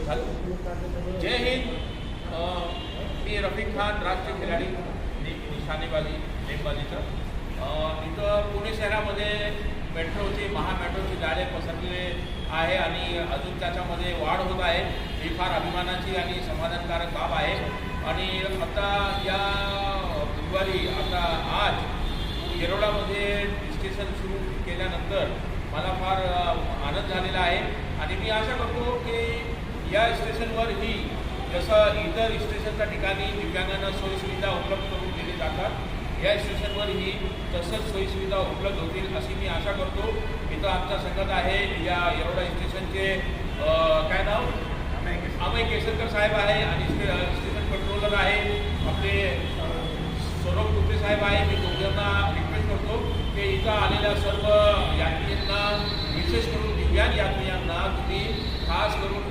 जय हिंद। मी रफिक खान, राष्ट्रीय खिलाडी निशाणेबाजी नेमबाजीचं। इथं पुणे शहरामध्ये मेट्रोची महामेट्रोची जाळे पसरलेले आहे आणि अजून त्याच्यामध्ये वाढ होत आहे। ही फार अभिमानाची आणि समाधानकारक बाब आहे। आणि आता या बुधवारी आता आज येरोडामध्ये स्टेशन सुरू केल्यानंतर मला फार आनंद झालेला आहे आणि मी आशा करतो की या स्टेशनवर ही जसं इतर स्टेशनच्या ठिकाणी दिव्यांगांना सोयीसुविधा उपलब्ध करून दिली जातात, या स्टेशनवर ही तसंच सोयीसुविधा उपलब्ध होतील अशी मी आशा करतो। इथं आमचा संगत आहे या येरोडा स्टेशनचे काय नाव अमय केसरकर साहेब आहे आणि स्टेशन कंट्रोलर आहे आपले सौरभ गुप्ते साहेब आहे। मी दोघांना रिक्वेस्ट करतो की इथं आलेल्या सर्व यात्रिकांना विशेष करून दिव्यांग यात्रिकांना तुम्ही खास करून